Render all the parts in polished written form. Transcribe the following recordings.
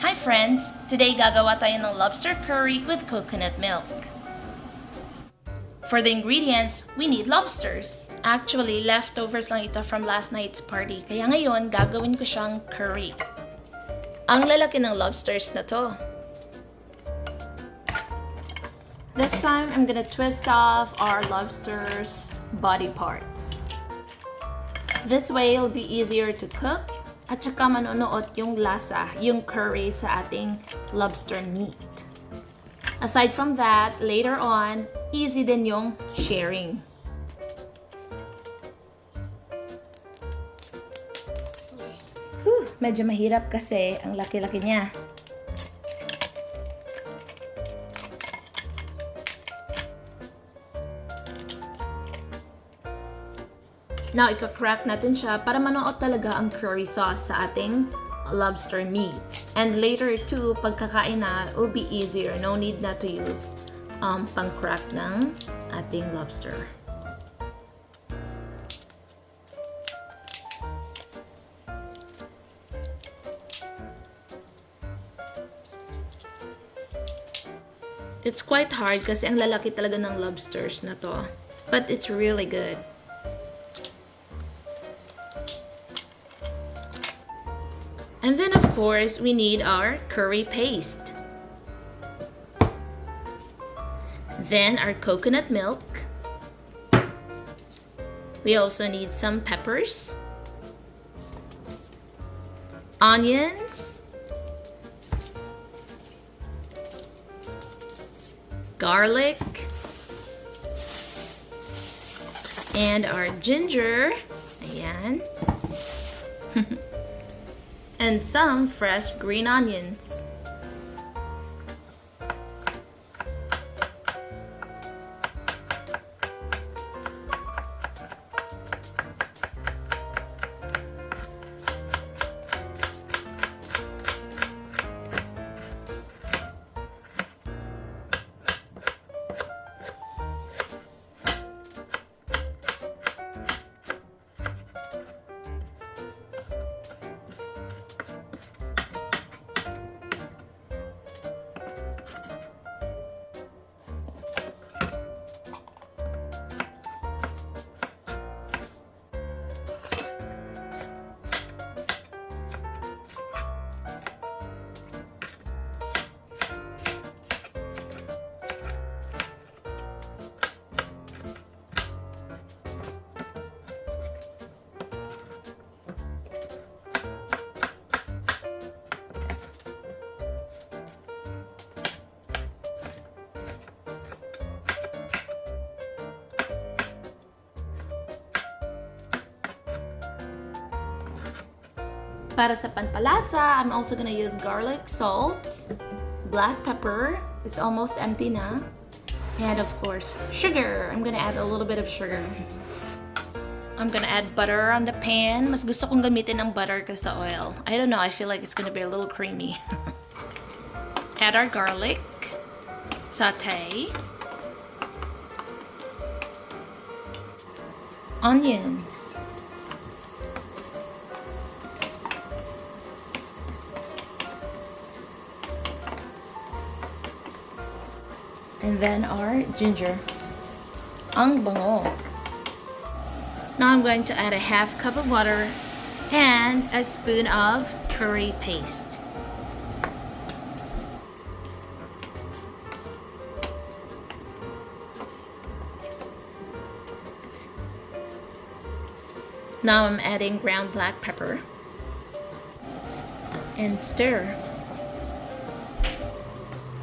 Hi friends! Today gagawa tayo ng lobster curry with coconut milk. For the ingredients, we need lobsters. Actually, leftovers lang ito from last night's party, kaya ngayon gagawin ko siyang curry. Ang lalaki ng lobsters na to. This time, I'm gonna twist off our lobster's body parts. This way, it'll be easier to cook at saka manunuot yung lasa, yung curry sa ating lobster meat. Aside from that, later on, easy din yung sharing. Medyo mahirap kasi ang laki-laki niya. Now, ika-crack natin siya para manuot talaga ang curry sauce sa ating lobster meat. And later too, pagkakain na, it will be easier. No need na to use pang-crack ng ating lobster. It's quite hard kasi ang lalaki talaga ng lobsters na to. But it's really good. And then of course, we need our curry paste. Then our coconut milk. We also need some peppers, onions, garlic, and our ginger. Ayan. And some fresh green onions. Para sa panpalasa, I'm also gonna use garlic, salt, black pepper. It's almost empty na. And of course, sugar. I'm gonna add a little bit of sugar. I'm gonna add butter on the pan. Mas gusto kong gamitin ng butter kaysa oil. I don't know, I feel like it's gonna be a little creamy. Add our garlic. Saute. Onions. And then our ginger. Ang bango. Now I'm going to add a half cup of water and a spoon of curry paste. Now I'm adding ground black pepper and stir.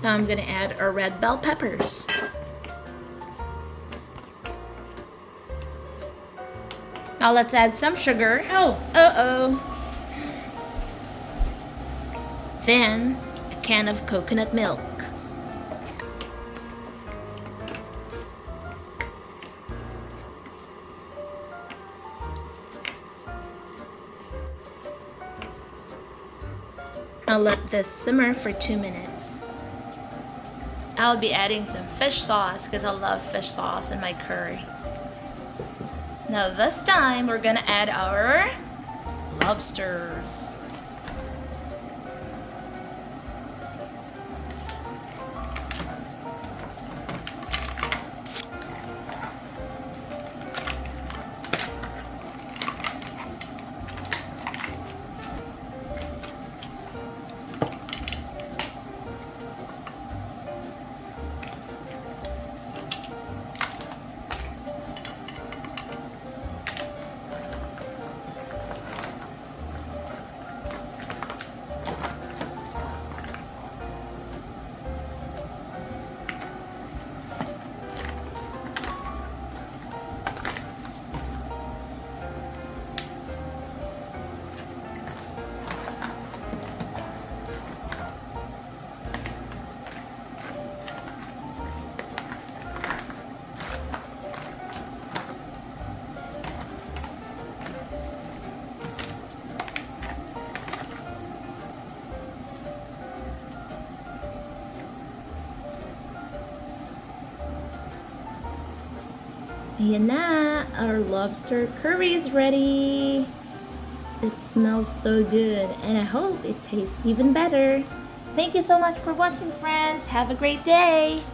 Now I'm gonna add our red bell peppers. Now let's add some sugar. Then a can of coconut milk. Now let this simmer for 2 minutes. I'll be adding some fish sauce because I love fish sauce in my curry. Now this time we're gonna add our lobsters. Ayan na, our lobster curry is ready. It smells so good and I hope it tastes even better. Thank you so much for watching, friends. Have a great day.